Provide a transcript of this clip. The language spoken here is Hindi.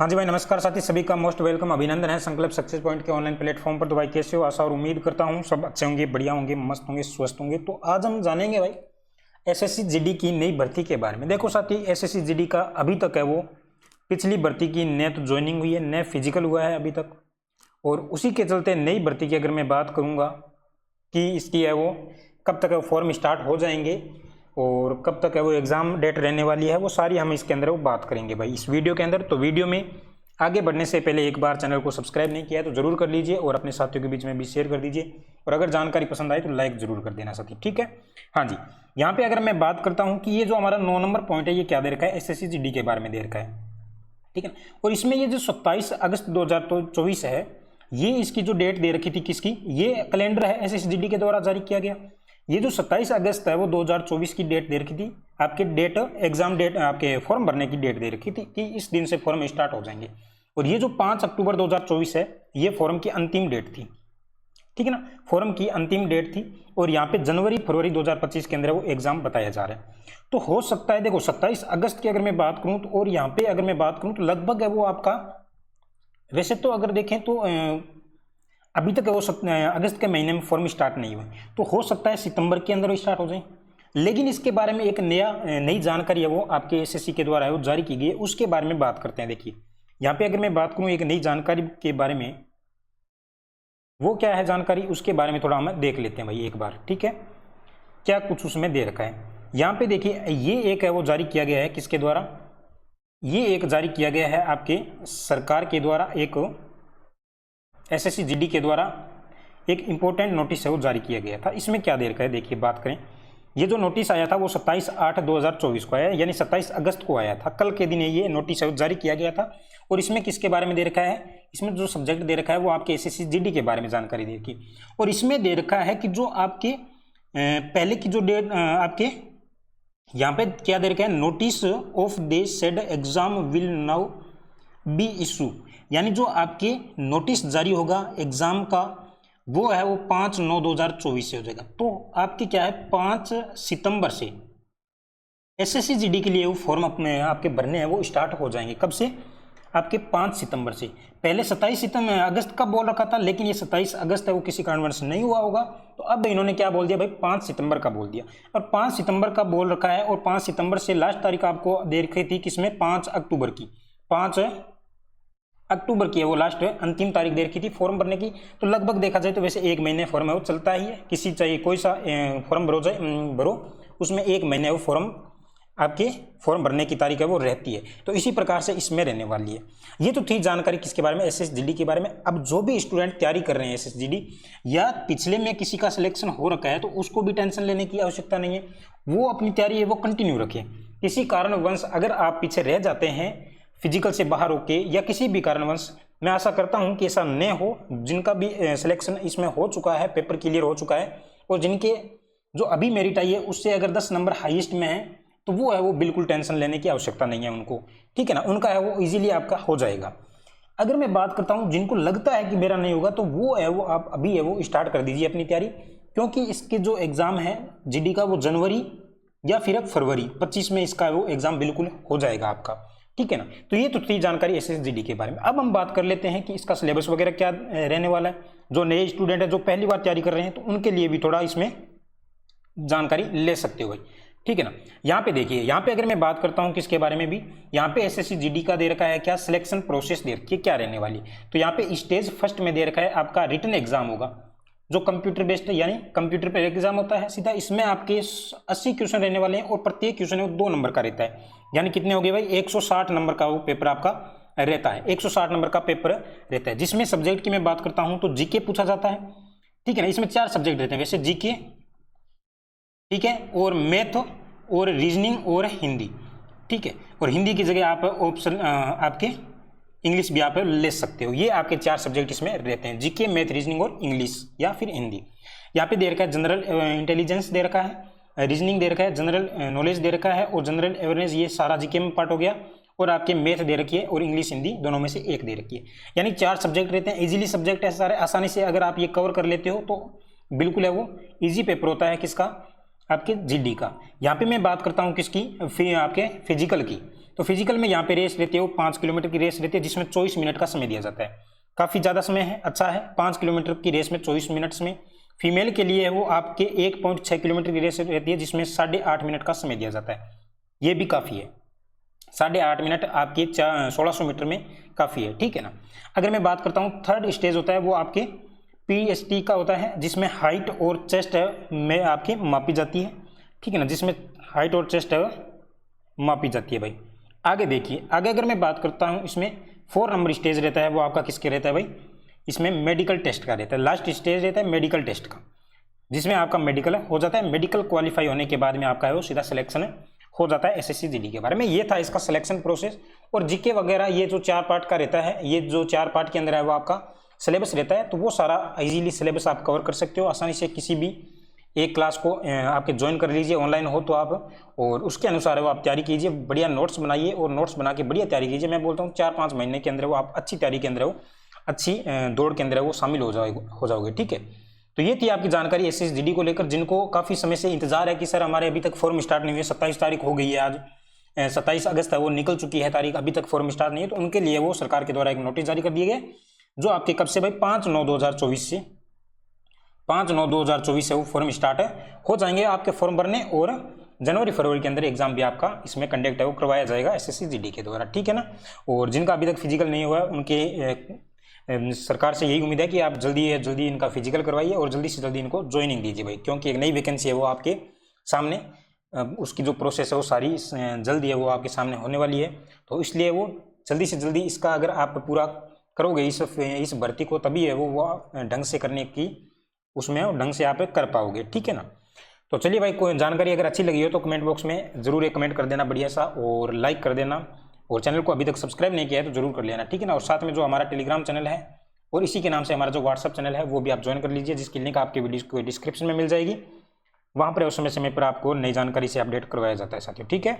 हाँ जी भाई, नमस्कार साथी, सभी का मोस्ट वेलकम, अभिनंदन है संकल्प सक्सेस पॉइंट के ऑनलाइन प्लेटफॉर्म पर। तो भाई कैसे हो? आशा और उम्मीद करता हूँ सब अच्छे होंगे, बढ़िया होंगे, मस्त होंगे, स्वस्थ होंगे। तो आज हम जानेंगे भाई एसएससी जीडी की नई भर्ती के बारे में। देखो साथी, एसएससी जीडी का अभी तक है वो पिछली भर्ती की न तो ज्वाइनिंग हुई है, न फिजिकल हुआ है अभी तक। और उसी के चलते नई भर्ती की अगर मैं बात करूँगा कि इसकी है वो कब तक है वो फॉर्म स्टार्ट हो जाएंगे और कब तक है वो एग्ज़ाम डेट रहने वाली है, वो सारी हम इसके अंदर वो बात करेंगे भाई इस वीडियो के अंदर। तो वीडियो में आगे बढ़ने से पहले एक बार चैनल को सब्सक्राइब नहीं किया है तो जरूर कर लीजिए और अपने साथियों के बीच में भी शेयर कर दीजिए, और अगर जानकारी पसंद आए तो लाइक जरूर कर देना साथी, ठीक है। हाँ जी, यहाँ पे अगर मैं बात करता हूँ कि ये जो हमारा 9 नंबर पॉइंट है ये क्या दे रखा है, एसएससी जीडी के बारे में दे रखा है, ठीक है। और इसमें ये जो 27 अगस्त 2024 है, ये इसकी जो डेट दे रखी थी किसकी, ये कैलेंडर है एसएससी जीडी के द्वारा जारी किया गया। ये जो 27 अगस्त है वो 2024 की डेट दे रखी थी, आपके डेट एग्जाम डेट आपके फॉर्म भरने की डेट दे रखी थी कि इस दिन से फॉर्म स्टार्ट हो जाएंगे। और ये जो 5 अक्टूबर 2024 है ये फॉर्म की अंतिम डेट थी, ठीक है ना, फॉर्म की अंतिम डेट थी। और यहाँ पे जनवरी फरवरी 2025 के अंदर वो एग्जाम बताया जा रहा है। तो हो सकता है, देखो 27 अगस्त की अगर मैं बात करूँ तो, और यहाँ पे अगर मैं बात करूँ तो लगभग है वो आपका, वैसे तो अगर देखें तो अभी तक वो अगस्त के महीने में फॉर्म स्टार्ट नहीं हुए, तो हो सकता है सितंबर के अंदर स्टार्ट हो जाए। लेकिन इसके बारे में एक नई जानकारी है वो आपके एसएससी के द्वारा है वो जारी की गई है, उसके बारे में बात करते हैं। देखिए यहाँ पे अगर मैं बात करूँ एक नई जानकारी के बारे में, वो क्या है जानकारी, उसके बारे में थोड़ा हम देख लेते हैं भाई एक बार, ठीक है, क्या कुछ उसमें दे रखा है। यहाँ पे देखिए ये एक है वो जारी किया गया है, किसके द्वारा, ये एक जारी किया गया है आपके सरकार के द्वारा, एक एसएससी जीडी के द्वारा एक इंपॉर्टेंट नोटिस है वो जारी किया गया था। इसमें क्या दे रखा है देखिए, बात करें, ये जो नोटिस आया था वो 27/8/2024 को आया, यानी 27 अगस्त को आया था, कल के दिन ये नोटिस है वो जारी किया गया था। और इसमें किसके बारे में दे रखा है, इसमें जो सब्जेक्ट दे रखा है वो आपके एसएससी जीडी के बारे में जानकारी दे रखी। और इसमें दे रखा है कि जो आपके पहले की जो डेट आपके यहाँ पे क्या दे रखा है, notice of the said exam will now be issue, यानी जो आपके नोटिस जारी होगा एग्जाम का वो है वो 5/9/2024 से हो जाएगा। तो आपके क्या है 5 सितंबर से एसएससी जीडी के लिए वो फॉर्म अपने आपके भरने हैं वो स्टार्ट हो जाएंगे। कब से, आपके 5 सितंबर से। पहले 27 अगस्त का बोल रखा था, लेकिन ये 27 अगस्त है वो किसी कारणवश नहीं हुआ होगा, तो अब इन्होंने क्या बोल दिया भाई 5 सितंबर का बोल दिया। और 5 सितंबर का बोल रखा है, और 5 सितंबर से लास्ट तारीख आपको दे रखी थी किसमें, 5 अक्टूबर की, 5 अक्टूबर की है वो लास्ट अंतिम तारीख दे रखी थी फॉर्म भरने की। तो लगभग देखा जाए तो वैसे एक महीने फॉर्म है वो चलता ही है, किसी चाहिए कोई सा फॉर्म भरो उसमें एक महीने वो फॉर्म आपके फॉर्म भरने की तारीख है वो रहती है। तो इसी प्रकार से इसमें रहने वाली है। ये तो थी जानकारी किसके बारे में, एसएसजीडी के बारे में। अब जो भी स्टूडेंट तैयारी कर रहे हैं एसएसजीडी, या पिछले में किसी का सिलेक्शन हो रखा है, तो उसको भी टेंशन लेने की आवश्यकता नहीं है, वो अपनी तैयारी है वो कंटिन्यू रखें। किसी कारणवश अगर आप पीछे रह जाते हैं फिजिकल से बाहर होके या किसी भी कारणवश, मैं आशा करता हूं कि ऐसा न हो, जिनका भी सिलेक्शन इसमें हो चुका है, पेपर क्लियर हो चुका है, और जिनके जो अभी मेरिट आई है उससे अगर 10 नंबर हाईएस्ट में है, तो वो है वो बिल्कुल टेंशन लेने की आवश्यकता नहीं है उनको, ठीक है ना, उनका है वो इजीली आपका हो जाएगा। अगर मैं बात करता हूँ जिनको लगता है कि मेरा नहीं होगा, तो वो है वो आप अभी है वो स्टार्ट कर दीजिए अपनी तैयारी, क्योंकि इसके जो एग्जाम है जीडी का वो जनवरी या फिर अब फरवरी 25 में इसका वो एग्जाम बिल्कुल हो जाएगा आपका, ठीक है ना। तो ये तो थी जानकारी एसएसजीडी के बारे में। अब हम बात कर लेते हैं कि इसका सिलेबस वगैरह क्या रहने वाला है। जो नए स्टूडेंट है जो पहली बार तैयारी कर रहे हैं, तो उनके लिए भी थोड़ा इसमें जानकारी ले सकते हो भाई, ठीक है ना। यहाँ पे देखिए, यहाँ पे अगर मैं बात करता हूँ किसके बारे में भी, यहाँ पे एसएससी जीडी का दे रखा है क्या, सिलेक्शन प्रोसेस दे रखी है क्या रहने वाली। तो यहाँ पे स्टेज फर्स्ट में दे रखा है आपका रिटन एग्जाम होगा, जो कंप्यूटर बेस्ड यानी कंप्यूटर पर एग्जाम होता है सीधा। इसमें आपके 80 क्वेश्चन रहने वाले हैं, और प्रत्येक क्वेश्चन है वो 2 नंबर का रहता है, यानी कितने हो गए भाई 160 नंबर का वो पेपर आपका रहता है, 160 नंबर का पेपर रहता है। जिसमें सब्जेक्ट की मैं बात करता हूँ तो जीके पूछा जाता है, ठीक है ना। इसमें 4 सब्जेक्ट रहते हैं वैसे, जीके, ठीक है, और मैथ और रीजनिंग और हिंदी, ठीक है। और हिंदी की जगह आप ऑप्शन आपके इंग्लिश भी आप ले सकते हो। ये आपके 4 सब्जेक्ट इसमें रहते हैं, जीके, मैथ, रीजनिंग और इंग्लिश या फिर हिंदी। यहाँ पे दे रखा है जनरल इंटेलिजेंस दे रखा है, रीजनिंग दे रखा है, जनरल नॉलेज दे रखा है, और जनरल अवेयरनेस ये सारा जीके में पार्ट हो गया, और आपके मैथ दे रखी है, और इंग्लिश हिंदी दोनों में से एक दे रखी है। यानी 4 सब्जेक्ट रहते हैं, इजीली सब्जेक्ट है सारे, आसानी से अगर आप ये कवर कर लेते हो तो बिल्कुल है वो ईजी पेपर होता है किसका, आपके जीडी का। यहाँ पे मैं बात करता हूँ किसकी, आपके फिजिकल की। तो फिजिकल में यहाँ पे रेस रहती है वो 5 किलोमीटर की रेस रहती है, जिसमें 24 मिनट का समय दिया जाता है। काफ़ी ज़्यादा समय है, अच्छा है। 5 किलोमीटर की रेस में 24 मिनट्स में। फीमेल के लिए वो आपके 1.6 किलोमीटर की रेस रहती है, जिसमें 8.5 मिनट का समय दिया जाता है। ये भी काफ़ी है, 8.5 मिनट आपके 1600 मीटर में काफ़ी है, ठीक है ना। अगर मैं बात करता हूँ थर्ड स्टेज होता है वो आपके PST का होता है, जिसमें हाइट और चेस्ट में आपकी मापी जाती है, ठीक है ना, जिसमें हाइट और चेस्ट मापी जाती है भाई। आगे देखिए, आगे अगर मैं बात करता हूँ, इसमें 4 नंबर स्टेज रहता है, वो आपका किसके रहता है भाई, इसमें मेडिकल टेस्ट का रहता है। लास्ट स्टेज रहता है मेडिकल टेस्ट का, जिसमें आपका मेडिकल हो जाता है। मेडिकल क्वालिफाई होने के बाद में आपका है वो सीधा सिलेक्शन हो जाता है SSC GD के बारे में। ये था इसका सिलेक्शन प्रोसेस। और जीके वगैरह ये जो 4 पार्ट का रहता है, ये जो 4 पार्ट के अंदर है वो आपका सिलेबस रहता है, तो वो सारा इजीली सिलेबस आप कवर कर सकते हो आसानी से। किसी भी एक क्लास को आपके ज्वाइन कर लीजिए, ऑनलाइन हो तो आप, और उसके अनुसार वो आप तैयारी कीजिए, बढ़िया नोट्स बनाइए और नोट्स बना के बढ़िया तैयारी कीजिए। मैं बोलता हूँ 4-5 महीने के अंदर वो आप अच्छी तैयारी के अंदर वो अच्छी दौड़ के अंदर वो शामिल हो जाओगे, ठीक है। तो ये थी आपकी जानकारी SSC GD को लेकर। जिनको काफ़ी समय से इंतजार है कि सर हमारे अभी तक फॉर्म स्टार्ट नहीं हुए, 27 तारीख हो गई है, आज 27 अगस्त है, वो निकल चुकी है तारीख, अभी तक फॉर्म स्टार्ट नहीं है, तो उनके लिए वो सरकार के द्वारा एक नोटिस जारी कर दिए गए, जो आपके कब से भाई 5/9/2024 से 5/9/2024 से वो फॉर्म स्टार्ट हो जाएंगे आपके फॉर्म भरने, और जनवरी-फरवरी के अंदर एग्जाम भी आपका इसमें कंडक्ट है वो करवाया जाएगा SSC GD के द्वारा, ठीक है ना। और जिनका अभी तक फिजिकल नहीं हुआ है उनके सरकार से यही उम्मीद है कि आप जल्दी इनका फिजिकल करवाइए और जल्दी से जल्दी इनको ज्वाइनिंग दीजिए भाई, क्योंकि एक नई वैकेंसी है वो आपके सामने, उसकी जो प्रोसेस है वो सारी जल्दी है वो आपके सामने होने वाली है। तो इसलिए वो जल्दी से जल्दी इसका अगर आप पूरा करोगे इस भर्ती को, तभी है वो ढंग से करने की उसमें ढंग से आप कर पाओगे, ठीक है ना। तो चलिए भाई, कोई जानकारी अगर अच्छी लगी हो तो कमेंट बॉक्स में जरूर एक कमेंट कर देना बढ़िया सा, और लाइक कर देना, और चैनल को अभी तक सब्सक्राइब नहीं किया है तो जरूर कर लेना, ठीक है ना। और साथ में जो हमारा टेलीग्राम चैनल है और इसी के नाम से हमारा जो व्हाट्सअप चैनल है वो भी आप ज्वाइन कर लीजिए, जिसकी लिंक आपके वीडियो को डिस्क्रिप्शन में मिल जाएगी। वहाँ पर समय समय पर आपको नई जानकारी से अपडेट करवाया जाता है साथियों, ठीक है।